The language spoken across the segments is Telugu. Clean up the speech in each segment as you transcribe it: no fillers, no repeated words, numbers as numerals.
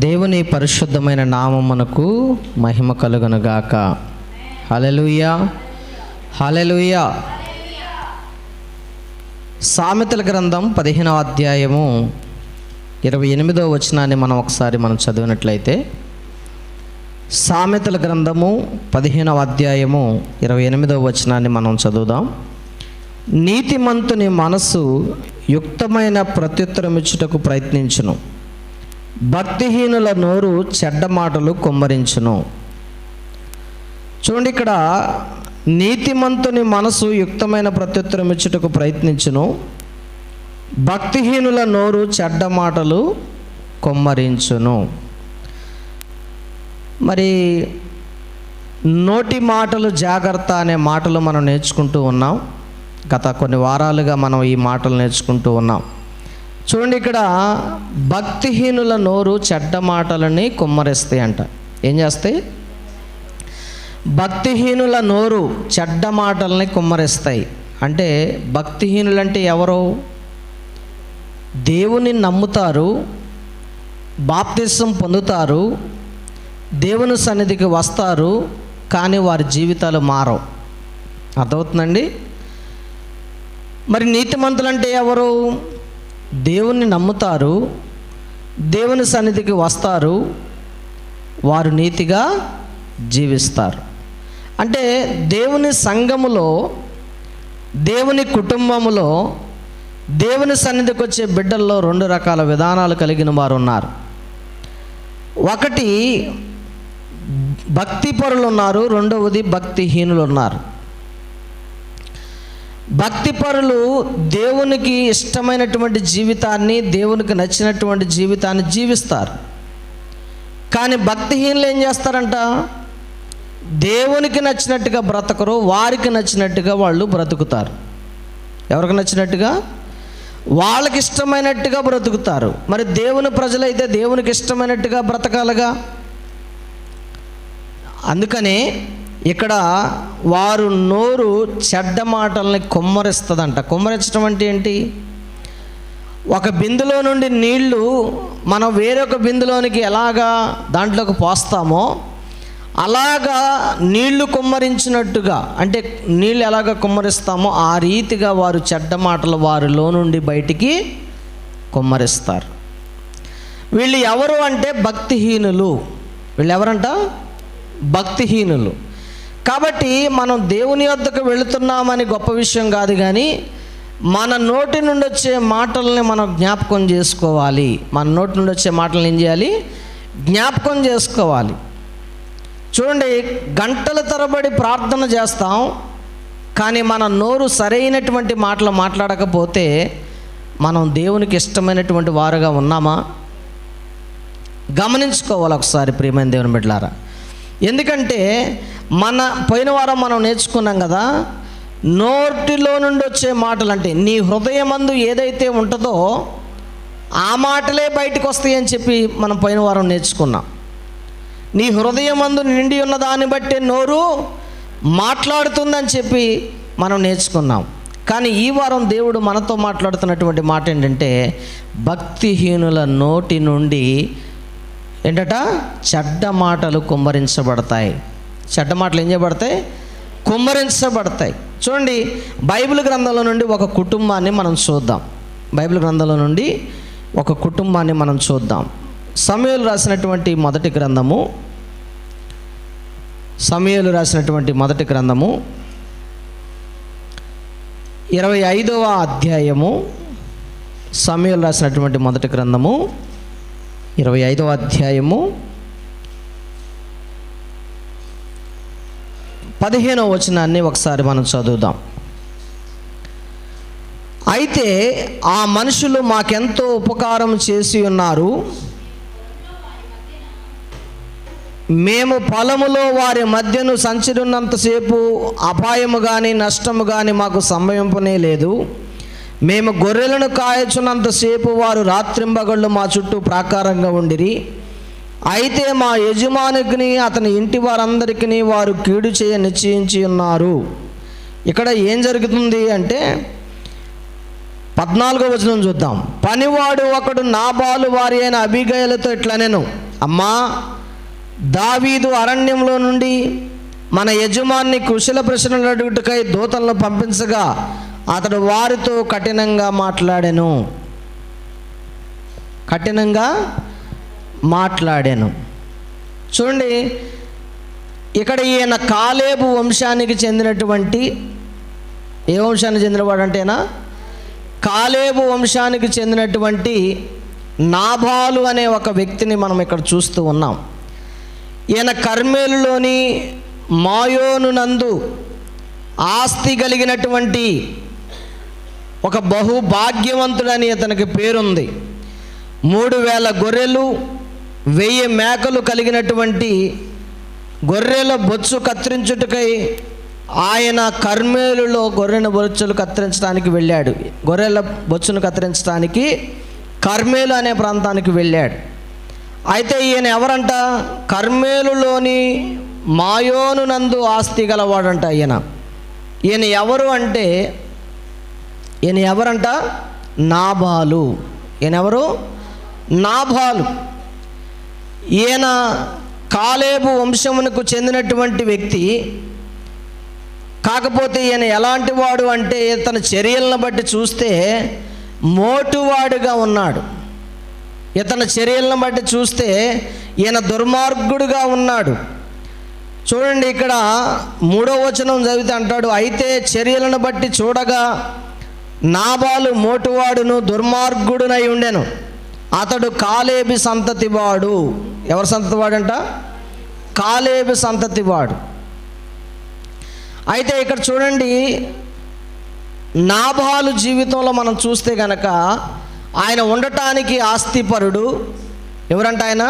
దేవుని పరిశుద్ధమైన నామమునకు మహిమ కలుగునుగాక. హల్లెలూయా, హల్లెలూయా. సామెతల గ్రంథం 15వ అధ్యాయము 28వ వచనాన్ని మనం చదివినట్లయితే, సామెతల గ్రంథము 15వ అధ్యాయము 28వ వచనాన్ని మనం చదువుదాం. నీతిమంతుని మనసు యుక్తమైన ప్రత్యుత్తరం ఇచ్చుటకు ప్రయత్నించును, భక్తిహీనుల నోరు చెడ్డ మాటలు కుమ్మరించును. చూడండి, ఇక్కడ నీతిమంతుని మనసు యుక్తమైన ప్రత్యుత్తరం ఇచ్చుటకు ప్రయత్నించును, భక్తిహీనుల నోరు చెడ్డ మాటలు కుమ్మరించును. మరి నోటి మాటలు జాగ్రత్త అనే మాటలు మనం నేర్చుకుంటూ ఉన్నాం. గత కొన్ని వారాలుగా మనం ఈ మాటలు నేర్చుకుంటూ ఉన్నాం. చూడండి, ఇక్కడ భక్తిహీనుల నోరు చెడ్డ మాటలని కుమ్మరిస్తాయి అంట. ఏం చేస్తాయి? భక్తిహీనుల నోరు చెడ్డ మాటలని కుమ్మరిస్తాయి. అంటే భక్తిహీనులు అంటే ఎవరు? దేవుని నమ్ముతారు, బాప్తిసం పొందుతారు, దేవుని సన్నిధికి వస్తారు, కానీ వారి జీవితాలు మారవు. అర్థమవుతుందండి? మరి నీతిమంతులు అంటే ఎవరు? దేవుణ్ణి నమ్ముతారు, దేవుని సన్నిధికి వస్తారు, వారు నీతిగా జీవిస్తారు. అంటే దేవుని సంఘములో, దేవుని కుటుంబములో, దేవుని సన్నిధికి వచ్చే బిడ్డల్లో రెండు రకాల విధానాలు కలిగిన వారు ఉన్నారు. ఒకటి భక్తిపరులు ఉన్నారు, రెండవది భక్తిహీనులు ఉన్నారు. భక్తిపరులు దేవునికి ఇష్టమైనటువంటి జీవితాన్ని, దేవునికి నచ్చినటువంటి జీవితాన్ని జీవిస్తారు. కానీ భక్తిహీనులు ఏం చేస్తారంట? దేవునికి నచ్చినట్టుగా బ్రతకరు, వారికి నచ్చినట్టుగా వాళ్ళు బ్రతుకుతారు. ఎవరికి నచ్చినట్టుగా? వాళ్ళకి ఇష్టమైనట్టుగా బ్రతుకుతారు. మరి దేవుని ప్రజలైతే దేవునికి ఇష్టమైనట్టుగా బ్రతకాలిగా. అందుకనే ఇక్కడ వారు నోరు చెడ్డ మాటల్ని కుమ్మరిస్తుందంట. కుమ్మరించడం అంటే ఏంటి? ఒక బిందులో నుండి నీళ్లు మనం వేరొక బిందులోనికి ఎలాగా దాంట్లోకి పోస్తామో అలాగా నీళ్లు కుమ్మరించినట్టుగా, అంటే నీళ్ళు ఎలాగ కుమ్మరిస్తామో ఆ రీతిగా వారు చెడ్డ మాటలు వారిలో నుండి బయటికి కుమ్మరిస్తారు. వీళ్ళు ఎవరు అంటే భక్తిహీనులు. వీళ్ళు ఎవరంట? భక్తిహీనులు. కాబట్టి మనం దేవుని వద్దకు వెళుతున్నామని గొప్ప విషయం కాదు, కానీ మన నోటి నుండి వచ్చే మాటల్ని మనం జ్ఞాపకం చేసుకోవాలి. మన నోటి నుండి వచ్చే మాటలను ఏం చేయాలి? జ్ఞాపకం చేసుకోవాలి. చూడండి, గంటల తరబడి ప్రార్థన చేస్తాం, కానీ మన నోరు సరైనటువంటి మాటలు మాట్లాడకపోతే మనం దేవునికి ఇష్టమైనటువంటి వారుగా ఉన్నామా? గమనించుకోవాలి ఒకసారి ప్రియమైన దేవుని బిడ్డలారా. ఎందుకంటే పోయిన వారం మనం నేర్చుకున్నాం కదా, నోటిలో నుండి వచ్చే మాటలు అంటే నీ హృదయమందు ఏదైతే ఉంటుందో ఆ మాటలే బయటకు వస్తాయి అని చెప్పి మనం పోయిన వారం నేర్చుకున్నాం. నీ హృదయమందు నిండి ఉన్న దాన్ని బట్టి నోరు మాట్లాడుతుందని చెప్పి మనం నేర్చుకున్నాం. కానీ ఈ వారం దేవుడు మనతో మాట్లాడుతున్నటువంటి మాట ఏంటంటే, భక్తిహీనుల నోటి నుండి ఏంటట? చెడ్డ మాటలు కుమ్మరించబడతాయి. చెడ్డ మాటలు ఏం చేయబడతాయి? కుమ్మరించబడతాయి. చూడండి, బైబిల్ గ్రంథంలో నుండి ఒక కుటుంబాన్ని మనం చూద్దాం. బైబిల్ గ్రంథంలో నుండి ఒక కుటుంబాన్ని మనం చూద్దాం. సమూయేలు రాసినటువంటి మొదటి గ్రంథము, సమూయేలు రాసినటువంటి మొదటి గ్రంథము 25వ అధ్యాయము, సమూయేలు రాసినటువంటి మొదటి గ్రంథము 25వ అధ్యాయము 15వ వచనాన్ని ఒకసారి మనం చదువుదాం. అయితే ఆ మనుషులు మాకెంతో ఉపకారం చేసి ఉన్నారు, మేము పొలములో వారి మధ్యను సంచరినంతసేపు అపాయము కానీ నష్టము కానీ మాకు సంభవింపనే లేదు. మేము గొర్రెలను కాయచున్నంతసేపు వారు రాత్రింబగళ్ళు మా చుట్టూ ప్రాకారంగా ఉండిరి. అయితే మా యజమానికి అతని ఇంటి వారందరికీ వారు కీడు చేయ నిశ్చయించి ఉన్నారు. ఇక్కడ ఏం జరుగుతుంది అంటే, 14వ వచనం చూద్దాం. పనివాడు ఒకడు నాబాలు వారి అయిన అబీగయలతో ఇట్లనెను, అమ్మా, దావీదు అరణ్యంలో నుండి మన యజమాని కుశల ప్రశ్నలు అడుగుటకై దూతలను పంపించగా అతడు వారితో కఠినంగా మాట్లాడాను. చూడండి, ఇక్కడ ఈయన కాలేబు వంశానికి చెందినటువంటి, ఏ వంశానికి చెందినవాడు అంటేనా, కాలేబు వంశానికి చెందినటువంటి నాబాలు అనే ఒక వ్యక్తిని మనం ఇక్కడ చూస్తూ ఉన్నాం. ఈయన కర్మేలులోని మాయోను నందు ఆస్తి కలిగినటువంటి ఒక బహుభాగ్యవంతుడని అతనికి పేరుంది. 3000 గొర్రెలు 1000 మేకలు కలిగినటువంటి గొర్రెల బొచ్చు కత్తిరించుటకై ఆయన కర్మేలులో గొర్రెల బొచ్చులు కత్తిరించడానికి వెళ్ళాడు. గొర్రెల బొచ్చును కత్తిరించడానికి కర్మేలు అనే ప్రాంతానికి వెళ్ళాడు. అయితే ఈయన ఎవరంట? కర్మేలులోని మాయోను నందు ఆస్తి గలవాడంట. ఈయన ఎవరు అంటే, ఈయన ఎవరంట? నాబాలు. ఈయన ఎవరు? నాబాలు. ఈయన కాలేబు వంశమునకు చెందినటువంటి వ్యక్తి. కాకపోతే ఈయన ఎలాంటి వాడు అంటే, ఇతని చర్యలను బట్టి చూస్తే మోటువాడుగా ఉన్నాడు. ఇతని చర్యలను బట్టి చూస్తే ఈయన దుర్మార్గుడుగా ఉన్నాడు. చూడండి, ఇక్కడ 3వ వచనం చదివితే అంటాడు, అయితే చర్యలను బట్టి చూడగా నాబాలు మోటువాడును దుర్మార్గుడునై ఉండెను. అతడు కాలేబి సంతతి వాడు. ఎవరి సంతతి వాడంట? కాలేబి సంతతి వాడు. అయితే ఇక్కడ చూడండి, నాబాలు జీవితంలో మనం చూస్తే గనక ఆయన ఉండటానికి ఆస్తిపరుడు. ఎవరంట ఆయన?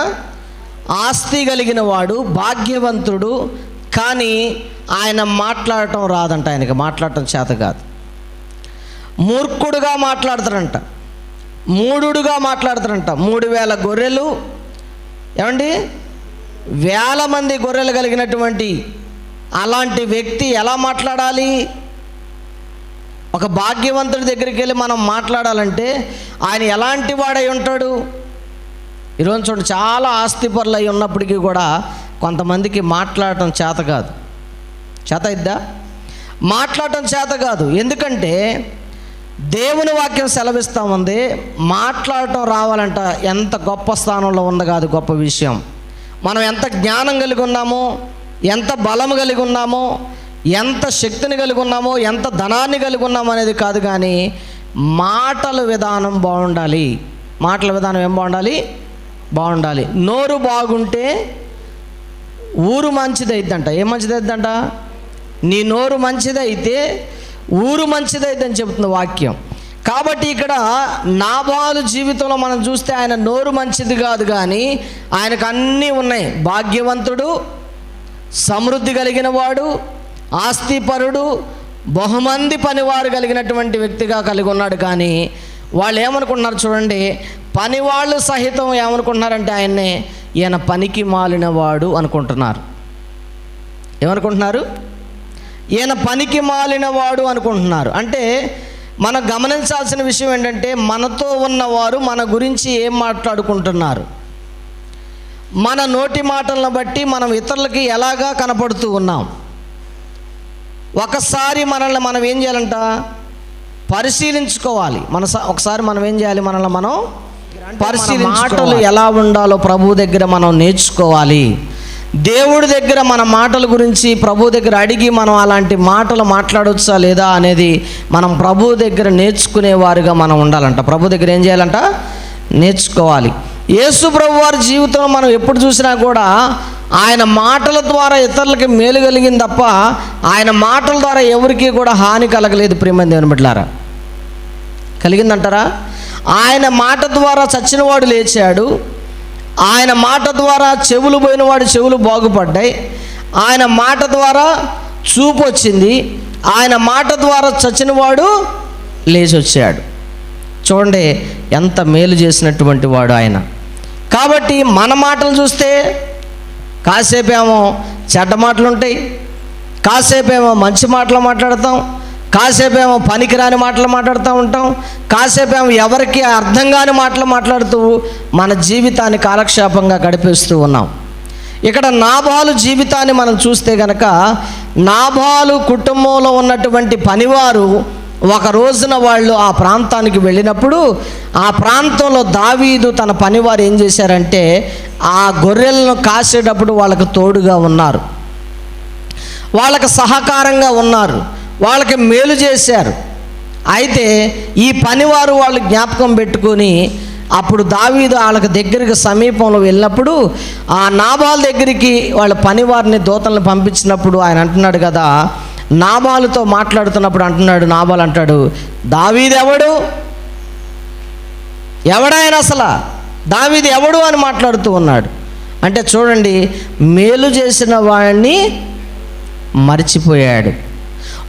ఆస్తి కలిగిన వాడు, భాగ్యవంతుడు. కానీ ఆయన మాట్లాడటం రాదంట. ఆయనకి మాట్లాడటం చేత కాదు. మూర్ఖుడుగా మాట్లాడతారంట, మూఢుడుగా మాట్లాడతారంట. 3000 గొర్రెలు, ఏమండి, 1000 మంది గొర్రెలు కలిగినటువంటి అలాంటి వ్యక్తి ఎలా మాట్లాడాలి? ఒక భాగ్యవంతుడి దగ్గరికి వెళ్ళి మనం మాట్లాడాలంటే ఆయన ఎలాంటి వాడై ఉంటాడు? ఈరోజు చూడండి, చాలా ఆస్తిపరులు అయి ఉన్నప్పటికీ కూడా కొంతమందికి మాట్లాడటం చేత కాదు. చేత ఇద్దా? మాట్లాడటం చేత కాదు. ఎందుకంటే దేవుని వాక్యం సెలవిస్తూ ఉంది, మాట్లాడటం రావాలంట. ఎంత గొప్ప స్థానంలో ఉంది కాదు గొప్ప విషయం. మనం ఎంత జ్ఞానం కలిగి ఉన్నామో, ఎంత బలం కలిగి ఉన్నామో, ఎంత శక్తిని కలిగి ఉన్నామో, ఎంత ధనాన్ని కలిగి ఉన్నామో అనేది కాదు, కానీ మాటల విధానం బాగుండాలి. మాటల విధానం ఏం బాగుండాలి? బాగుండాలి. నోరు బాగుంటే ఊరు మంచిదైద్దంట. ఏం మంచిదైద్దంట? నీ నోరు మంచిదైతే ఊరు మంచిదైద్దని చెబుతుంది వాక్యం. కాబట్టి ఇక్కడ నాబాలు జీవితంలో మనం చూస్తే ఆయన నోరు మంచిది కాదు, కానీ ఆయనకు అన్నీ ఉన్నాయి. భాగ్యవంతుడు, సమృద్ధి కలిగిన వాడు, ఆస్తిపరుడు, బహుమంది పనివారు కలిగినటువంటి వ్యక్తిగా కలిగి ఉన్నాడు. కానీ వాళ్ళు ఏమనుకుంటున్నారు చూడండి, పనివాళ్ళు సహితం ఏమనుకుంటున్నారంటే ఆయన్నే ఈయన పనికి మాలినవాడు అనుకుంటున్నారు. ఏమనుకుంటున్నారు? ఈయన పనికి మాలినవాడు అనుకుంటున్నారు. అంటే మనం గమనించాల్సిన విషయం ఏంటంటే, మనతో ఉన్నవారు మన గురించి ఏం మాట్లాడుకుంటున్నారు. మన నోటి మాటలను బట్టి మనం ఇతరులకి ఎలాగా కనపడుతూ ఉన్నాం. ఒకసారి మనల్ని మనం ఏం చేయాలంట? పరిశీలించుకోవాలి. ఒకసారి మనం ఏం చేయాలి? మనల్ని మనం మాటలు ఎలా ఉండాలో ప్రభు దగ్గర మనం నేర్చుకోవాలి. దేవుడి దగ్గర మన మాటల గురించి ప్రభు దగ్గర అడిగి మనం అలాంటి మాటలు మాట్లాడవచ్చా లేదా అనేది మనం ప్రభు దగ్గర నేర్చుకునేవారుగా మనం ఉండాలంట. ప్రభు దగ్గర ఏం చేయాలంట? నేర్చుకోవాలి. యేసు ప్రభు వారి జీవితంలో మనం ఎప్పుడు చూసినా కూడా ఆయన మాటల ద్వారా ఇతరులకి మేలు కలిగింది తప్ప ఆయన మాటల ద్వారా ఎవరికి కూడా హాని కలగలేదు. ప్రియమైన దేవుని బిడ్డలారా, కలిగిందంటారా? ఆయన మాట ద్వారా చచ్చినవాడు లేచాడు. ఆయన మాట ద్వారా చెవులు పోయినవాడు చెవులు బాగుపడ్డాయి. ఆయన మాట ద్వారా చూపు వచ్చింది. ఆయన మాట ద్వారా చచ్చినవాడు లేచి వచ్చాడు. చూడండి ఎంత మేలు చేసినటువంటి వాడు ఆయన. కాబట్టి మన మాటలు చూస్తే కాసేపేమో చెడ్డ మాటలు ఉంటాయి, కాసేపేమో మంచి మాటలు మాట్లాడతాం, కాసేపు ఏమో పనికిరాని మాటలు మాట్లాడుతూ ఉంటాం, కాసేపు ఏమో ఎవరికి అర్థం కాని మాటలు మాట్లాడుతూ మన జీవితాన్ని కాలక్షేపంగా గడిపేస్తూ ఉన్నాం. ఇక్కడ నాబాలు జీవితాన్ని మనం చూస్తే గనక, నాబాలు కుటుంబంలో ఉన్నటువంటి పనివారు ఒక రోజున వాళ్ళు ఆ ప్రాంతానికి వెళ్ళినప్పుడు, ఆ ప్రాంతంలో దావీదు తన పనివారు ఏం చేశారంటే ఆ గొర్రెలను కాసేటప్పుడు వాళ్ళకు తోడుగా ఉన్నారు, వాళ్ళకి సహకారంగా ఉన్నారు, వాళ్ళకి మేలు చేశారు. అయితే ఈ పనివారు వాళ్ళు జ్ఞాపకం పెట్టుకొని అప్పుడు దావీదు వాళ్ళకి దగ్గరికి సమీపంలో వెళ్ళినప్పుడు ఆ నాబాలు దగ్గరికి వాళ్ళ పనివారిని దూతలను పంపించినప్పుడు ఆయన అంటున్నాడు కదా, నాబాలుతో మాట్లాడుతున్నప్పుడు అంటున్నాడు, నాబాలు అంటాడు, దావీదు ఎవడాయన అసలు దావీదు ఎవడు అని మాట్లాడుతూ ఉన్నాడు. అంటే చూడండి, మేలు చేసిన వాడిని మర్చిపోయాడు,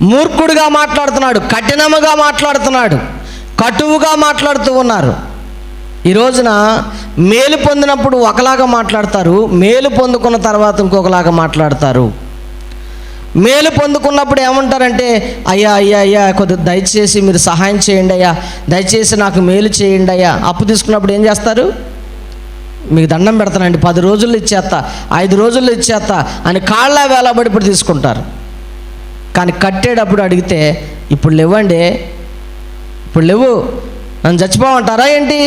మూర్ఖుడిగా మాట్లాడుతున్నాడు, కఠినముగా మాట్లాడుతున్నాడు, కటువుగా మాట్లాడుతూ ఉన్నారు. ఈ రోజున మేలు పొందినప్పుడు ఒకలాగా మాట్లాడతారు, మేలు పొందుకున్న తర్వాత ఇంకొకలాగా మాట్లాడతారు. మేలు పొందుకున్నప్పుడు ఏమంటారంటే, అయ్యా అయ్యా అయ్యా కొద్దిగా దయచేసి మీరు సహాయం చేయండి అయ్యా, దయచేసి నాకు మేలు చేయండి అయ్యా. అప్పు తీసుకున్నప్పుడు ఏం చేస్తారు, మీకు దండం పెడతానండి, 10 రోజుల్లో ఇచ్చేస్తా, 5 రోజుల్లో ఇచ్చేస్తా అని కాళ్ళ వేలబడి ఇప్పుడు తీసుకుంటారు. కానీ కట్టేటప్పుడు అడిగితే ఇప్పుడు లేవండి, ఇప్పుడు లేవు, నన్ను చచ్చిపోమంటారా ఏంటి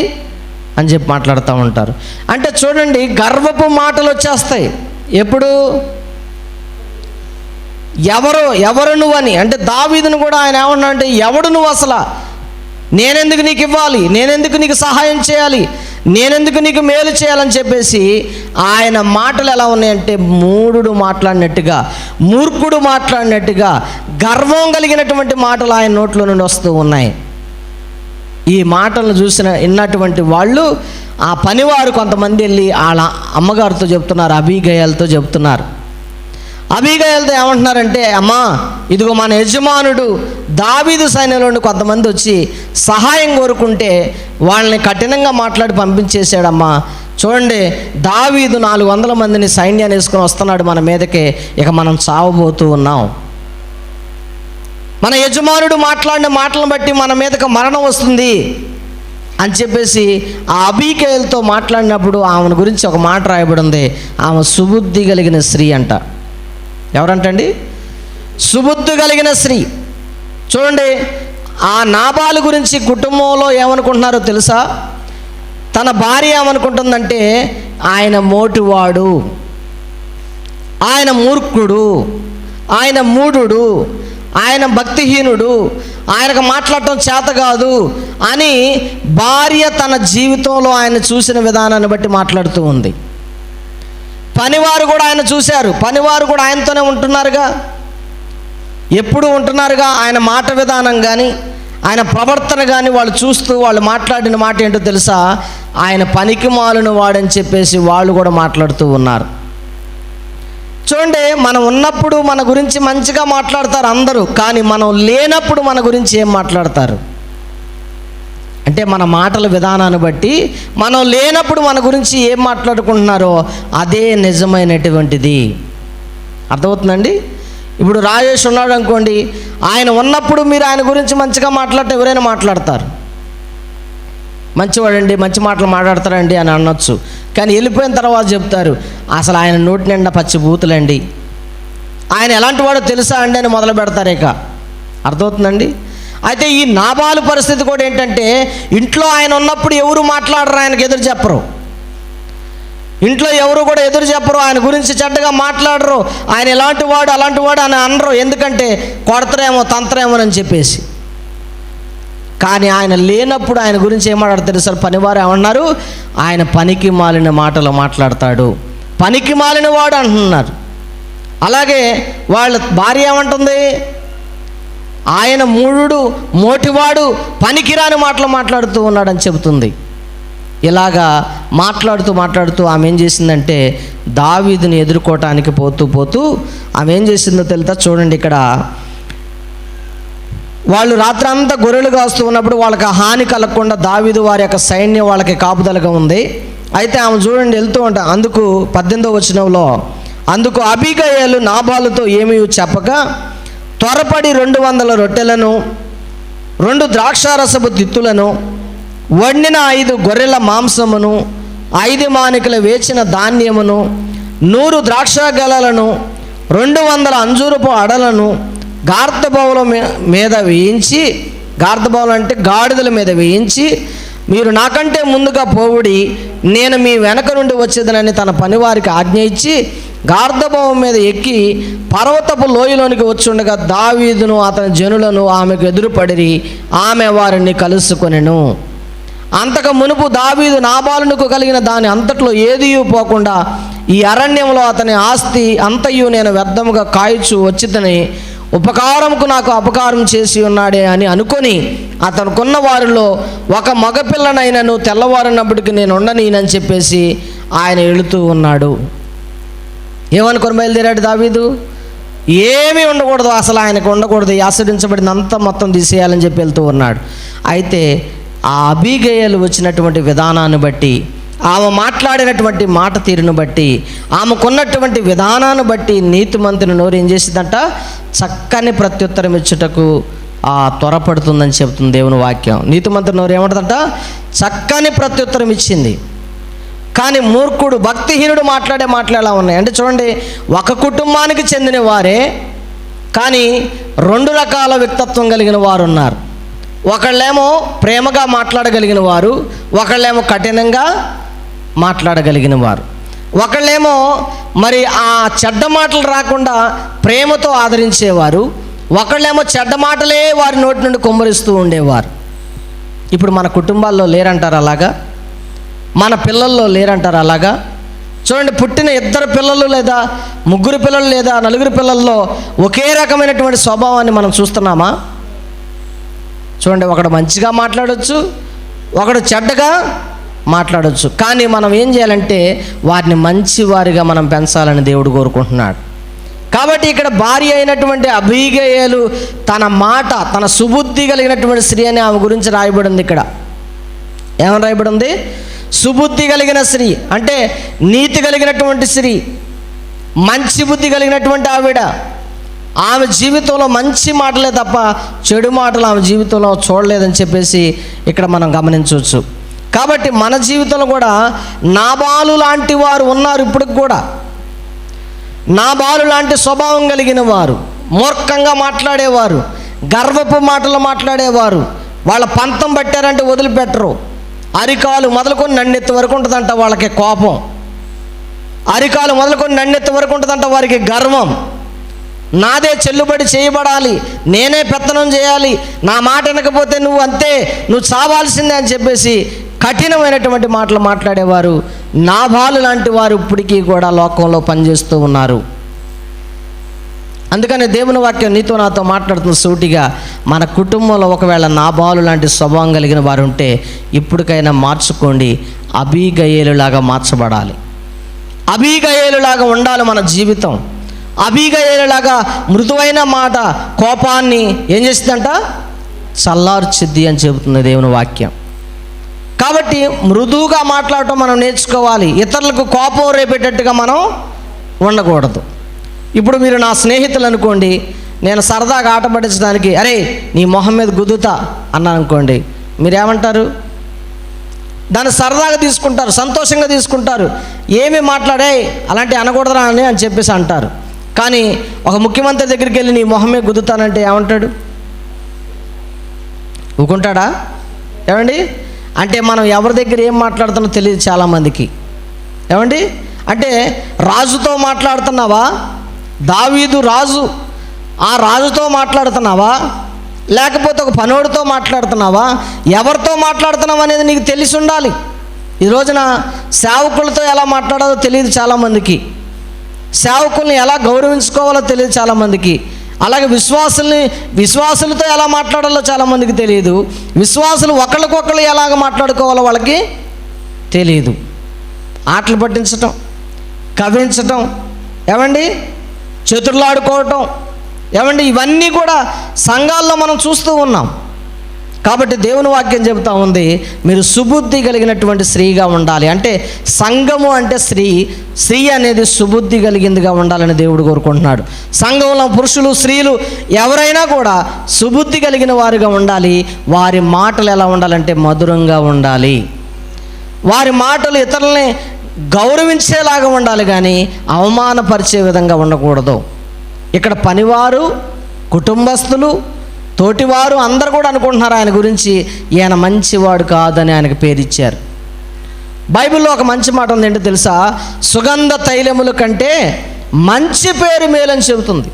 అని చెప్పి మాట్లాడుతూ ఉంటారు. అంటే చూడండి, గర్వపు మాటలు వచ్చేస్తాయి. ఎప్పుడు ఎవరు నువ్వు అని. అంటే దావీదును కూడా ఆయన ఏమన్నా అంటే, ఎవడు నువ్వు అసలు, నేనెందుకు నీకు ఇవ్వాలి, నేనెందుకు నీకు సహాయం చేయాలి, నేనెందుకు నీకు మేలు చేయాలని చెప్పేసి ఆయన మాటలు ఎలా ఉన్నాయంటే మూఢుడు మాట్లాడినట్టుగా, మూర్ఖుడు మాట్లాడినట్టుగా, గర్వం కలిగినటువంటి మాటలు ఆయన నోట్లో నుండి వస్తూ ఉన్నాయి. ఈ మాటలను విన్నటువంటి వాళ్ళు, ఆ పనివారు కొంతమంది వెళ్ళి వాళ్ళ అమ్మగారితో చెప్తున్నారు, అబీగయలతో చెప్తున్నారు. అబీగయలతో ఏమంటున్నారంటే, అమ్మా ఇదిగో మన యజమానుడు దావీదు సైన్యంలో కొంతమంది వచ్చి సహాయం కోరుకుంటే వాళ్ళని కఠినంగా మాట్లాడి పంపించేశాడమ్మా. చూడండి, దావీదు 400 మందిని సైన్యాన్ని వేసుకొని వస్తున్నాడు మన మీదకే, ఇక మనం చావబోతూ ఉన్నాం. మన యజమానుడు మాట్లాడిన మాటలను బట్టి మన మీదకి మరణం వస్తుంది అని చెప్పేసి ఆ అబీగయలతో మాట్లాడినప్పుడు ఆమెను గురించి ఒక మాట రాయబడి ఉంది, ఆమె సుబుద్ధి కలిగిన స్త్రీ అంట. ఎవరంటండి? సుబుద్ధి కలిగిన స్త్రీ. చూడండి, ఆ నాబాలు గురించి కుటుంబంలో ఏమనుకుంటున్నారో తెలుసా? తన భార్య ఏమనుకుంటుందంటే, ఆయన మోటివాడు, ఆయన మూర్ఖుడు, ఆయన మూఢుడు, ఆయన భక్తిహీనుడు, ఆయనకు మాట్లాడటం చేత కాదు అని భార్య తన జీవితంలో ఆయన చూసిన విధానాన్ని బట్టి మాట్లాడుతూ ఉంది. పనివారు కూడా ఆయన చూశారు, పనివారు కూడా ఆయనతోనే ఉంటున్నారుగా, ఎప్పుడు ఉంటున్నారుగా. ఆయన మాట విధానం కానీ ఆయన ప్రవర్తన కానీ వాళ్ళు చూస్తూ వాళ్ళు మాట్లాడిన మాట ఏంటో తెలుసా? ఆయన పనికి మాలిన వాడని చెప్పేసి వాళ్ళు కూడా మాట్లాడుతూ ఉన్నారు. చూడండి, మనం ఉన్నప్పుడు మన గురించి మంచిగా మాట్లాడతారు అందరూ, కానీ మనం లేనప్పుడు మన గురించి ఏం మాట్లాడతారు అంటే మన మాటల విధానాన్ని బట్టి మనం లేనప్పుడు మన గురించి ఏం మాట్లాడుకుంటున్నారో అదే నిజమైనటువంటిది. అర్థమవుతుందండి? ఇప్పుడు రాజేష్ ఉన్నాడు అనుకోండి, ఆయన ఉన్నప్పుడు మీరు ఆయన గురించి మంచిగా మాట్లాడితే ఎవరైనా మాట్లాడతారు, మంచివాడండి, మంచి మాటలు మాట్లాడతారండి అని అనొచ్చు. కానీ వెళ్ళిపోయిన తర్వాత చెప్తారు, అసలు ఆయన నోటి నిండా పచ్చి బూతులండి, ఆయన ఎలాంటి వాడో తెలుసా అండి అని మొదలు పెడతారు. ఇక అర్థమవుతుందండి? అయితే ఈ నాబాలు పరిస్థితి కూడా ఏంటంటే, ఇంట్లో ఆయన ఉన్నప్పుడు ఎవరు మాట్లాడరు, ఆయనకు ఎదురు చెప్పరు, ఇంట్లో ఎవరు కూడా ఎదురు చెప్పరు, ఆయన గురించి చెడ్డగా మాట్లాడరు, ఆయన ఎలాంటి వాడు అలాంటి వాడు అని అనరు. ఎందుకంటే కొడతారేమో తంత్రమోనని చెప్పేసి. కానీ ఆయన లేనప్పుడు ఆయన గురించి ఏం మాట్లాడతారు తెలుసా? పనివారు ఏమన్నారు? ఆయన పనికి మాలిన మాటలు మాట్లాడతాడు, పనికి మాలిన వాడు అంటున్నారు. అలాగే వాళ్ళ భార్య ఏమంటుంది? ఆయన మూఢుడు, మోటివాడు, పనికిరాని మాటలు మాట్లాడుతూ ఉన్నాడని చెబుతుంది. ఇలాగా మాట్లాడుతూ ఆమె ఏం చేసిందంటే దావీదుని ఎదుర్కోవటానికి పోతూ ఆమె ఏం చేసిందో తెలుసా? చూడండి, ఇక్కడ వాళ్ళు రాత్రి అంతా గొర్రెలు కాస్తూ ఉన్నప్పుడు వాళ్ళకి హాని కలగకుండా దావీదు వారి యొక్క సైన్యం వాళ్ళకి కాపుదలగా ఉంది. అయితే ఆమె చూడండి వెళ్తూ ఉంటా. అందుకు 18వ వచనంలో, అందుకు అబీగయలు నాబాలుతో ఏమీ చెప్పక త్వరపడి 200 రొట్టెలను, 2 ద్రాక్షారసపు తిత్తులను, వండిన 5 గొర్రెల మాంసమును, 5 మానికల వేచిన ధాన్యమును, 100 ద్రాక్ష గెలలను, 200 అంజూరపు అడలను గార్ధబౌల మీద వేయించి, గార్ధబౌలు అంటే గాడిదల మీద వేయించి, మీరు నాకంటే ముందుగా పోవుడి, నేను మీ వెనక నుండి వచ్చేదనని తన పనివారికి ఆజ్ఞ ఇచ్చి గార్ధబౌల మీద ఎక్కి పర్వతపు లోయలోనికి వచ్చుండగా దావీదును అతని జనులను ఆమెకు ఎదురుపడిరి, ఆమె వారిని కలుసుకొనెను. అంతకు మునుపు దావీదు నాబాలునకు కలిగిన దాని అంతట్లో ఏదియూ పోకుండా ఈ అరణ్యంలో అతని ఆస్తి అంతయు నేను వ్యర్థముగా కాయచు వచ్చితని ఉపకారముకు నాకు అపకారం చేసి ఉన్నాడే అని అనుకొని అతనుకున్న వారిలో ఒక మగపిల్లనైనను తెల్లవారినప్పటికీ నేను ఉండనీనని చెప్పేసి ఆయన వెళుతూ ఉన్నాడు. ఏమనుకొని బయలుదేరాడు దావీదు? ఏమీ ఉండకూడదు, అసలు ఆయనకు ఉండకూడదు, ఆశ్రయించబడినంత మొత్తం తీసేయాలని చెప్పి వెళ్తూ ఉన్నాడు. అయితే ఆ అబీగయలు వచ్చినటువంటి విధానాన్ని బట్టి, ఆమె మాట్లాడినటువంటి మాట తీరును బట్టి, ఆమెకున్నటువంటి విధానాన్ని బట్టి నీతిమంతుని నోరు ఏం చేసిందంట? చక్కని ప్రత్యుత్తరం ఇచ్చుటకు త్వరపడుతుందని చెబుతుంది దేవుని వాక్యం. నీతిమంతుని నోరు ఏమంటుందంట? చక్కని ప్రత్యుత్తరం ఇచ్చింది. కానీ మూర్ఖుడు, భక్తిహీనుడు మాట్లాడే మాటలు ఎలా ఉన్నాయి అంటే చూడండి, ఒక కుటుంబానికి చెందిన వారే కానీ 2 రకాల వ్యక్తిత్వం కలిగిన వారు ఉన్నారు. ఒకళ్ళేమో ప్రేమగా మాట్లాడగలిగిన వారు, ఒకళ్ళేమో కఠినంగా మాట్లాడగలిగిన వారు, ఒకళ్ళేమో మరి ఆ చెడ్డ మాటలు రాకుండా ప్రేమతో ఆదరించేవారు, ఒకళ్ళేమో చెడ్డ మాటలే వారి నోటి నుండి కుమ్మరిస్తూ ఉండేవారు. ఇప్పుడు మన కుటుంబాల్లో లేరంటారు అలాగా? మన పిల్లల్లో లేరంటారు అలాగా? చూడండి, పుట్టిన 2 పిల్లలు లేదా 3 పిల్లలు లేదా 4 పిల్లల్లో ఒకే రకమైనటువంటి స్వభావాన్ని మనం చూస్తున్నామా? చూడండి, ఒకడు మంచిగా మాట్లాడవచ్చు, ఒకడు చెడ్డగా మాట్లాడవచ్చు. కానీ మనం ఏం చేయాలంటే వారిని మంచి వారిగా మనం పెంచాలని దేవుడు కోరుకుంటున్నాడు. కాబట్టి ఇక్కడ భార్య అయినటువంటి అబీగయలు తన మాట, తన సుబుద్ధి కలిగినటువంటి స్త్రీ అని ఆమె గురించి రాయబడింది. ఇక్కడ ఏమని రాయబడింది? సుబుద్ధి కలిగిన స్త్రీ అంటే నీతి కలిగినటువంటి స్త్రీ, మంచి బుద్ధి కలిగినటువంటి ఆవిడ. ఆమె జీవితంలో మంచి మాటలే తప్ప చెడు మాటలు ఆమె జీవితంలో చూడలేదని చెప్పేసి ఇక్కడ మనం గమనించవచ్చు. కాబట్టి మన జీవితంలో కూడా నాబాలు లాంటి వారు ఉన్నారు. ఇప్పటికి కూడా నాబాలు లాంటి స్వభావం కలిగిన వారు, మూర్ఖంగా మాట్లాడేవారు, గర్వపు మాటలు మాట్లాడేవారు, వాళ్ళ పంతం పట్టారంటే వదిలిపెట్టరు. అరికాలు మొదలుకొని నన్నెత్తి వరకు ఉంటుందంట వాళ్ళకి కోపం, అరికాలు మొదలుకొని నన్నెత్తి వరకు ఉంటుందంట వారికి గర్వం. నాదే చెల్లుబడి చేయబడాలి, నేనే పెత్తనం చేయాలి, నా మాట వినకపోతే నువ్వు అంతే, నువ్వు చావాల్సిందే అని చెప్పేసి కఠినమైనటువంటి మాటలు మాట్లాడేవారు నాబాలు లాంటి వారు ఇప్పటికీ కూడా లోకంలో పనిచేస్తూ ఉన్నారు. అందుకని దేవుని వాక్యం నీతో నాతో మాట్లాడుతున్న సూటిగా, మన కుటుంబంలో ఒకవేళ నాబాలు లాంటి స్వభావం కలిగిన వారు ఉంటే ఇప్పటికైనా మార్చుకోండి, అబీగయేలులాగా మార్చబడాలి, అబీగయేలులాగా ఉండాలి మన జీవితం. అబీగయేలులాగా మృదువైన మాట కోపాన్ని ఏం చేస్తుందంట? చల్లార్చిద్ది అని చెబుతుంది దేవుని వాక్యం. కాబట్టి మృదువుగా మాట్లాడటం మనం నేర్చుకోవాలి, ఇతరులకు కోపం రేపేటట్టుగా మనం ఉండకూడదు. ఇప్పుడు మీరు నా స్నేహితులు అనుకోండి, నేను సరదాగా ఆట పట్టించడానికి అరే నీ మొహం మీద గుద్దుతా అన్నాను అనుకోండి, మీరేమంటారు? దాన్ని సరదాగా తీసుకుంటారు, సంతోషంగా తీసుకుంటారు, ఏమి మాట్లాడే అలాంటి అనకూడదురా అని చెప్పేసి అంటారు. కానీ ఒక ముఖ్యమంత్రి దగ్గరికి వెళ్ళి నీ మొహమే గుద్దుతానంటే ఏమంటాడు? ఊకుంటాడా? ఏమండి? అంటే మనం ఎవరి దగ్గర ఏం మాట్లాడుతున్నా తెలియదు చాలామందికి. ఏమండి? అంటే రాజుతో మాట్లాడుతున్నావా? దావీదు రాజు, ఆ రాజుతో మాట్లాడుతున్నావా? లేకపోతే ఒక పనోడితో మాట్లాడుతున్నావా? ఎవరితో మాట్లాడుతున్నావు అనేది నీకు తెలిసి ఉండాలి. ఈ రోజున సేవకులతో ఎలా మాట్లాడాలో తెలియదు చాలామందికి, సేవకుల్ని ఎలా గౌరవించుకోవాలో తెలియదు చాలామందికి, అలాగే విశ్వాసులతో ఎలా మాట్లాడాలో చాలామందికి తెలియదు, విశ్వాసులు ఒకళ్ళకొకళ్ళు ఎలాగ మాట్లాడుకోవాలో వాళ్ళకి తెలియదు. ఆటలు పట్టించటం, కవించటం, ఏమండి చతుర్లాడుకోవటం, ఏమండి ఇవన్నీ కూడా సంఘాల్లో మనం చూస్తూ ఉన్నాం. కాబట్టి దేవుని వాక్యం చెబుతా ఉంది, మీరు సుబుద్ధి కలిగినటువంటి స్త్రీగా ఉండాలి. అంటే సంఘము అంటే స్త్రీ అనేది సుబుద్ధి కలిగిందిగా ఉండాలని దేవుడు కోరుకుంటున్నాడు. సంఘంలో పురుషులు స్త్రీలు ఎవరైనా కూడా సుబుద్ధి కలిగిన వారుగా ఉండాలి. వారి మాటలు ఎలా ఉండాలంటే మధురంగా ఉండాలి. వారి మాటలు ఇతరులని గౌరవించేలాగా ఉండాలి, కానీ అవమానపరిచే విధంగా ఉండకూడదు. ఇక్కడ పనివారు, కుటుంబస్తులు, తోటివారు అందరు కూడా అనుకుంటున్నారు ఆయన గురించి ఈయన మంచివాడు కాదని ఆయనకు పేరు ఇచ్చారు. బైబిల్లో ఒక మంచి మాట ఉంది, ఏంటో తెలుసా? సుగంధ తైలముల కంటే మంచి పేరు మేలని చెబుతుంది.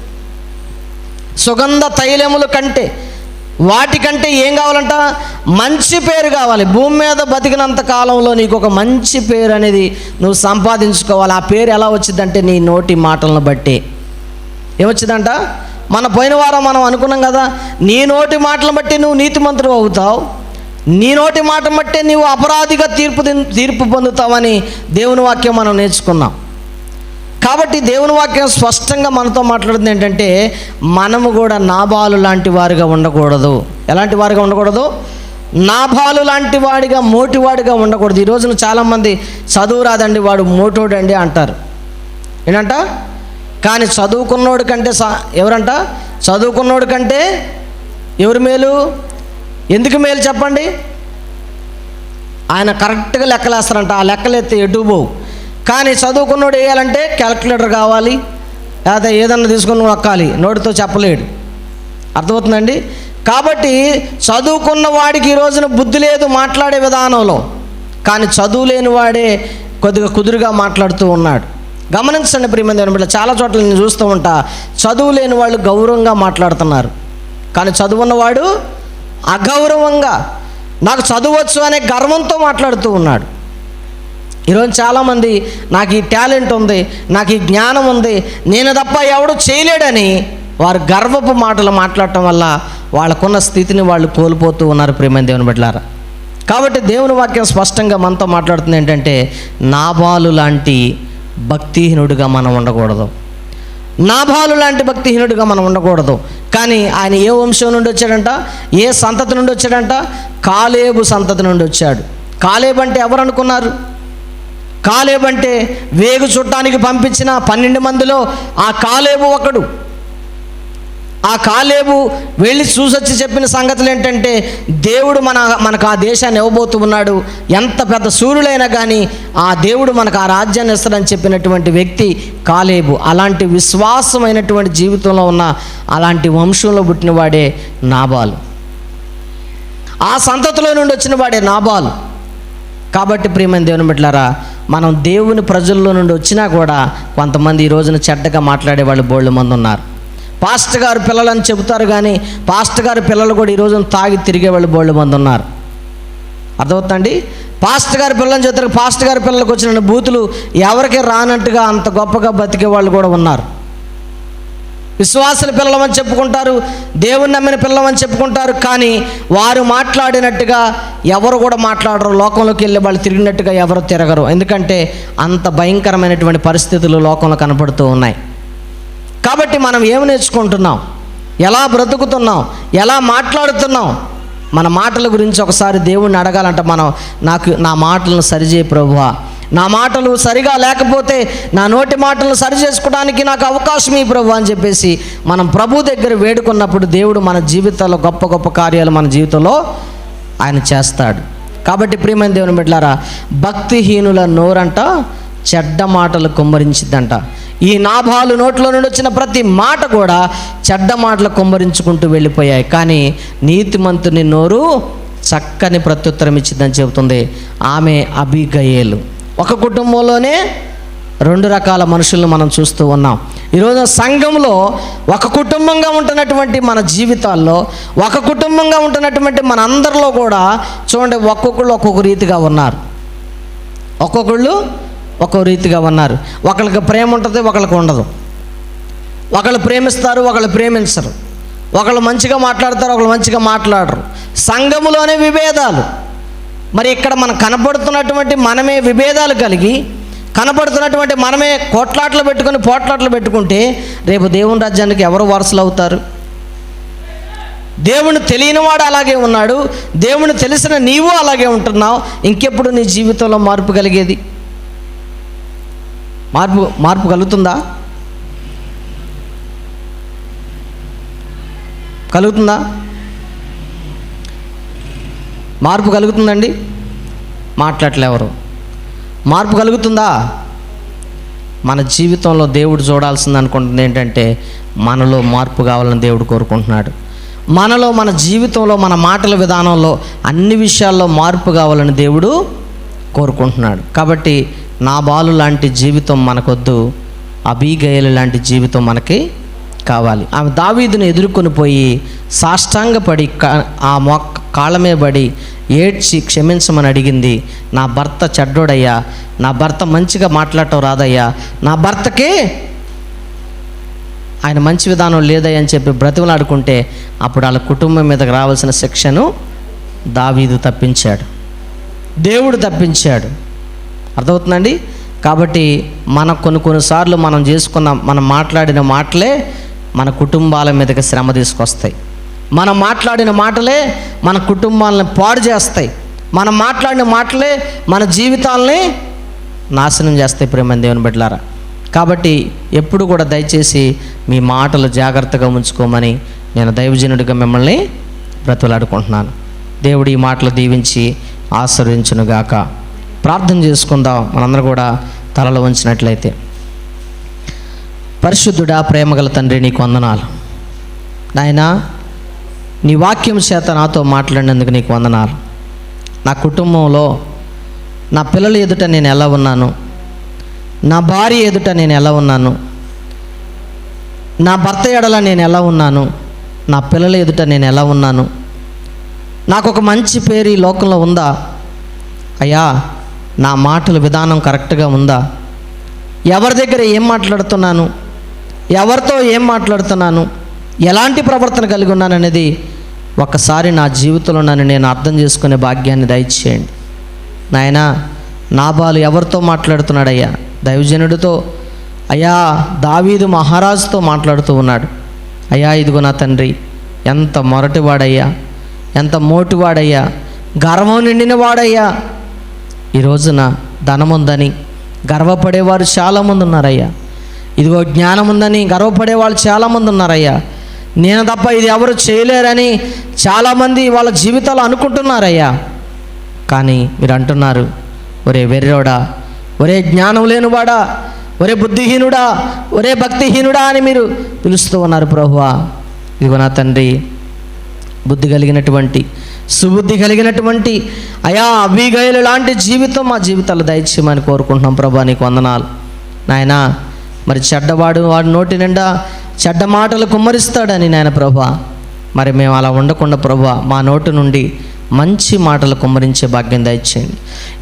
సుగంధ తైలముల కంటే, వాటికంటే ఏం కావాలంట? మంచి పేరు కావాలి. భూమి మీద బతికినంత కాలంలో నీకు ఒక మంచి పేరు అనేది నువ్వు సంపాదించుకోవాలి. ఆ పేరు ఎలా వచ్చిందంటే నీ నోటి మాటలను బట్టి. ఏమొచ్చిందంట? మన పోయిన వారం మనం అనుకున్నాం కదా, నీ నోటి మాటలను బట్టి నువ్వు నీతిమంతుడు అవుతావు, నీ నోటి మాట బట్టే నీవు అపరాధిగా తీర్పు పొందుతావని దేవుని వాక్యం మనం నేర్చుకున్నాం. కాబట్టి దేవుని వాక్యం స్పష్టంగా మనతో మాట్లాడుతుంది ఏంటంటే, మనము కూడా నాబాలు లాంటి వారిగా ఉండకూడదు. ఎలాంటి వారిగా ఉండకూడదు? నాబాలు లాంటి వాడిగా, మోటివాడిగా ఉండకూడదు. ఈ రోజున చాలామంది చదువు రాదండి, వాడు మోటోడండి అంటారు. ఏంటంట? కానీ చదువుకున్నోడు కంటే ఎవరంట? చదువుకున్నోడు కంటే ఎవరు మేలు? ఎందుకు మేలు చెప్పండి? ఆయన కరెక్ట్గా లెక్కలేస్తారంట. ఆ లెక్కలు ఎత్తే ఎటు పోవు. కానీ చదువుకున్నోడు వేయాలంటే క్యాలిక్యులేటర్ కావాలి, లేదా ఏదన్నా తీసుకుని నొక్కాలి, నోటితో చెప్పలేడు. అర్థమవుతుందండి? కాబట్టి చదువుకున్న వాడికి ఈ రోజున బుద్ధి లేదు మాట్లాడే విధానంలో, కానీ చదువు లేని వాడే కొద్దిగా కుదురుగా మాట్లాడుతూ ఉన్నాడు. గమనించండి ప్రియమైన దేవుని బిడ్డలారా, చాలా చోట్ల నేను చూస్తూ ఉంటా, చదువు లేని వాళ్ళు గౌరవంగా మాట్లాడుతున్నారు, కానీ చదువున్నవాడు అగౌరవంగా, నాకు చదువచ్చు అనే గర్వంతో మాట్లాడుతూ ఉన్నాడు. ఈరోజు చాలామంది నాకు ఈ టాలెంట్ ఉంది, నాకు ఈ జ్ఞానం ఉంది, నేను తప్ప ఎవడు చేయలేడని వారు గర్వపు మాటలు మాట్లాడటం వల్ల వాళ్ళకున్న స్థితిని వాళ్ళు కోల్పోతూ ఉన్నారు ప్రియమైన దేవుని బిడ్డలారా. కాబట్టి దేవుని వాక్యం స్పష్టంగా మనతో మాట్లాడుతుంది ఏంటంటే, నాబాలు లాంటి భక్తిహీనుడిగా మనం ఉండకూడదు. నాబాలు లాంటి భక్తిహీనుడిగా మనం ఉండకూడదు. కానీ ఆయన ఏ వంశం నుండి వచ్చాడంట? ఏ సంతతి నుండి వచ్చాడంట? కాలేబు సంతతి నుండి వచ్చాడు. కాలేబు అంటే ఎవరు అనుకున్నారు? కాలేబు అంటే వేగు చుట్టానికి పంపించిన 12 మందిలో ఆ కాలేబు ఒకడు. ఆ కాలేబు వెళ్ళి చూసొచ్చి చెప్పిన సంగతులు ఏంటంటే, దేవుడు మనకు ఆ దేశాన్ని ఇవ్వబోతూ ఉన్నాడు, ఎంత పెద్ద సూర్యులైనా కానీ ఆ దేవుడు మనకు ఆ రాజ్యాన్ని ఇస్తాడని చెప్పినటువంటి వ్యక్తి కాలేబు. అలాంటి విశ్వాసమైనటువంటి జీవితంలో ఉన్న అలాంటి వంశంలో పుట్టిన వాడే నాబాలు. ఆ సంతతిలో నుండి వచ్చిన వాడే నాబాలు. కాబట్టి ప్రియమైన దేవుని బిడ్డలారా, మనం దేవుని ప్రజల్లో నుండి వచ్చినా కూడా కొంతమంది ఈ రోజున చెడ్డగా మాట్లాడే వాళ్ళు బోళ్ళు మంది ఉన్నారు. పాస్టర్ గారు పిల్లలని చెబుతారు, కానీ పాస్టర్ గారి పిల్లలు కూడా ఈ రోజున తాగి తిరిగే వాళ్ళు బోళ్ళు మంది ఉన్నారు. అర్థమవుతుందండి? పాస్టర్ గారి పిల్లలని చెబుతారు, పాస్టర్ గారి పిల్లలకు వచ్చిన బూతులు ఎవరికి రానట్టుగా అంత గొప్పగా బతికే వాళ్ళు కూడా ఉన్నారు. విశ్వాసుల పిల్లలమని చెప్పుకుంటారు, దేవుని నమ్మిన పిల్లలమని చెప్పుకుంటారు, కానీ వారు మాట్లాడినట్టుగా ఎవరు కూడా మాట్లాడరు. లోకంలోకి వెళ్ళే వాళ్ళు తిరిగినట్టుగా ఎవరు తిరగరు. ఎందుకంటే అంత భయంకరమైనటువంటి పరిస్థితులు లోకంలో కనపడుతూ ఉన్నాయి. కాబట్టి మనం ఏమి నేర్చుకుంటున్నాం, ఎలా బ్రతుకుతున్నాం, ఎలా మాట్లాడుతున్నాం, మన మాటల గురించి ఒకసారి దేవుణ్ణి అడగాలంట. నా మాటలను సరిచేయి ప్రభువా, నా మాటలు సరిగా లేకపోతే నా నోటి మాటలను సరి చేసుకోవడానికి నాకు అవకాశం ఈ ప్రభు అని చెప్పేసి మనం ప్రభు దగ్గర వేడుకున్నప్పుడు దేవుడు మన జీవితాల్లో గొప్ప గొప్ప కార్యాలు మన జీవితంలో ఆయన చేస్తాడు. కాబట్టి ప్రియమైన దేవుని బిడ్డలారా, భక్తిహీనుల నోరంట చెడ్డ మాటలు కుమ్మరించిద్దంట. ఈ నాబాలు నోట్లో నుండి వచ్చిన ప్రతి మాట కూడా చెడ్డ మాటలు కుమ్మరించుకుంటూ వెళ్ళిపోయాయి. కానీ నీతిమంతుని నోరు చక్కని ప్రత్యుత్తరం ఇచ్చిందని చెబుతుంది ఆమె అబీగయేలు. ఒక కుటుంబంలోనే 2 రకాల మనుషులను మనం చూస్తూ ఉన్నాం. ఈరోజు సంఘంలో ఒక కుటుంబంగా ఉంటున్నటువంటి మన జీవితాల్లో, ఒక కుటుంబంగా ఉంటున్నటువంటి మన అందరిలో కూడా చూడండి, ఒక్కొక్కళ్ళు ఒక్కొక్క రీతిగా ఉన్నారు. ఒక్కొక్కళ్ళు ఒక్కో రీతిగా ఉన్నారు. ఒకళ్ళకి ప్రేమ ఉంటుంది, ఒకళ్ళకి ఉండదు. ఒకళ్ళు ప్రేమిస్తారు, ఒకళ్ళు ప్రేమించరు. ఒకళ్ళు మంచిగా మాట్లాడతారు, ఒకళ్ళు మంచిగా మాట్లాడరు. సంఘములోనే విభేదాలు. మరి ఇక్కడ మనం కనపడుతున్నటువంటి మనమే విభేదాలు కలిగి, కనపడుతున్నటువంటి మనమే పోట్లాట్లు పెట్టుకుంటే రేపు దేవుని రాజ్యానికి ఎవరు వారసులు అవుతారు? దేవుని తెలియనివాడు అలాగే ఉన్నాడు, దేవుని తెలిసిన నీవు అలాగే ఉంటున్నావు. ఇంకెప్పుడు నీ జీవితంలో మార్పు కలిగేది? మార్పు కలుగుతుందా? కలుగుతుందా? మార్పు కలుగుతుందండి? మాట్లాడలే ఎవరు. మార్పు కలుగుతుందా? మన జీవితంలో దేవుడు చూడాల్సింది అనుకుంటుంది ఏంటంటే మనలో మార్పు కావాలని దేవుడు కోరుకుంటున్నాడు. మనలో, మన జీవితంలో, మన మాటల విధానంలో, అన్ని విషయాల్లో మార్పు కావాలని దేవుడు కోరుకుంటున్నాడు. కాబట్టి నాబాలు లాంటి జీవితం మనకొద్దు, అబీగయలు లాంటి జీవితం మనకి కావాలి. ఆమె దావీదుని ఎదుర్కొని పోయి సాష్టాంగపడి ఆ కాళ్ళమే పడి ఏడ్చి క్షమించమని అడిగింది. నా భర్త చెడ్డోడయ్యా, నా భర్త మంచిగా మాట్లాడటం రాదయ్యా, నా భర్తకే ఆయన మంచి విధానం లేదయ్యా అని చెప్పి బ్రతిమలాడుకుంటే అప్పుడు వాళ్ళ కుటుంబం మీదకి రావాల్సిన శిక్షను దావీదు తప్పించాడు, దేవుడు తప్పించాడు. అర్థమవుతుందండి? కాబట్టి కొన్నిసార్లు మనం మాట్లాడిన మాటలే మన కుటుంబాల మీదకి శ్రమ తీసుకొస్తాయి. మనం మాట్లాడిన మాటలే మన కుటుంబాలను పాడు చేస్తాయి. మనం మాట్లాడిన మాటలే మన జీవితాలని నాశనం చేస్తాయి. ప్రేమ దేవుని బిడ్డలారా, కాబట్టి ఎప్పుడు కూడా దయచేసి మీ మాటలు జాగ్రత్తగా ఉంచుకోమని నేను దైవజనుడిగా మిమ్మల్ని బ్రతిమలాడుకుంటున్నాను. దేవుడు ఈ మాటలు దీవించి ఆశీర్వదించునుగాక. ప్రార్థన చేసుకుందాం. మనందరూ కూడా తలలు ఉంచినట్లయితే. పరిశుద్ధుడా, ప్రేమగల తండ్రి, నీకు వందనాలు నాయనా. నీ వాక్యం చేత నాతో మాట్లాడినందుకు నీకు వందనాలు. నా కుటుంబంలో, నా పిల్లల ఎదుట నేను ఎలా ఉన్నాను, నా భార్య ఎదుట నేను ఎలా ఉన్నాను, నా భర్త ఎడల నేను ఎలా ఉన్నాను, నా పిల్లల ఎదుట నేను ఎలా ఉన్నాను, నాకు ఒక మంచి పేరు ఈ లోకంలో ఉందా అయ్యా? నా మాటల విధానం కరెక్ట్గా ఉందా? ఎవరి దగ్గర ఏం మాట్లాడుతున్నాను, ఎవరితో ఏం మాట్లాడుతున్నాను, ఎలాంటి ప్రవర్తన కలిగి ఉన్నాను అనేది ఒక్కసారి నా జీవితంలో నన్ను నేను అర్థం చేసుకునే భాగ్యాన్ని దయచేయండి నాయనా. నాబాలు ఎవరితో మాట్లాడుతున్నాడయ్యా? దైవజనుడితో. అయ్యా, దావీదు మహారాజుతో మాట్లాడుతూ ఉన్నాడు. అయ్యా, ఇదిగో నా తండ్రి, ఎంత మొరటివాడయ్యా, ఎంత మోటివాడయ్యా, గర్వం నిండిన వాడయ్యా. ఈ రోజున ధనముందని గర్వపడేవారు చాలామంది ఉన్నారయ్యా. ఇదిగో జ్ఞానం ఉందని గర్వపడేవాళ్ళు చాలామంది ఉన్నారయ్యా. నేను తప్ప ఇది ఎవరు చేయలేరని చాలామంది వాళ్ళ జీవితాలు అనుకుంటున్నారయ్యా. కానీ మీరు అంటున్నారు, ఒరే వెర్రోడా, ఒరే జ్ఞానం లేనివాడా, ఒరే బుద్ధిహీనుడా, ఒరే భక్తిహీనుడా అని మీరు పిలుస్తూ ఉన్నారు ప్రభువా. ఇదిగో నా తండ్రి, బుద్ధి కలిగినటువంటి, సుబుద్ధి కలిగినటువంటి అయా అబీగయలు లాంటి జీవితం మా జీవితాలు దయచేయమని కోరుకుంటున్నాం ప్రభా. నీకు వందనాలు నాయనా. మరి చెడ్డవాడు వాడి నోటి నిండా చెడ్డ మాటలు కుమ్మరిస్తాడని నాయన ప్రభా. మరి మేము అలా ఉండకుండా ప్రభా, మా నోటి నుండి మంచి మాటలు కుమ్మరించే భాగ్యం దయచేయండి.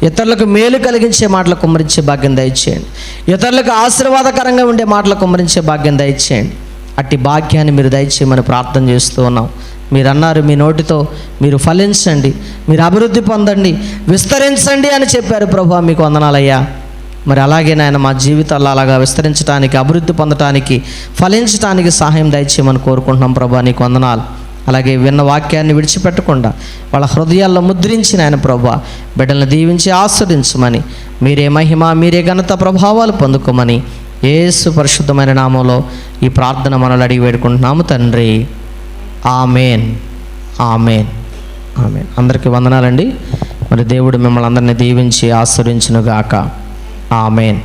ఇతరులకు మేలు కలిగించే మాటలు కుమ్మరించే భాగ్యం దయచేయండి. ఇతరులకు ఆశీర్వాదకరంగా ఉండే మాటలు కుమ్మరించే భాగ్యం దయచేయండి. అట్టి భాగ్యాన్ని మీరు దయచేయమని ప్రార్థన చేస్తూ ఉన్నాం. మీరు అన్నారు, మీ నోటితో మీరు ఫలించండి, మీరు అభివృద్ధి పొందండి, విస్తరించండి అని చెప్పారు ప్రభా. మీకు వందనాలయ్యా. మరి అలాగే నాయన మా జీవితాల్లో అలాగా విస్తరించడానికి, అభివృద్ధి పొందటానికి, ఫలించడానికి సహాయం దయచేయమని కోరుకుంటున్నాం ప్రభా. నీకు వందనాలు. అలాగే విన్న వాక్యాన్ని విడిచిపెట్టకుండా వాళ్ళ హృదయాల్లో ముద్రించి నాయన ప్రభా బిడ్డలను దీవించి ఆస్వాదించమని, మీరే మహిమ, మీరే ఘనత, ప్రభావాలు పొందుకోమని యేసు పరిశుద్ధమైన నామంలో ఈ ప్రార్థన మనల్ని అడిగి వేడుకుంటున్నాము తండ్రి. Amen, amen, amen. అందరికీ వందనాలండి. మరి దేవుడు మిమ్మల్ని అందరినీ దీవించి ఆశీర్వదించునుగాక. ఆమెన్.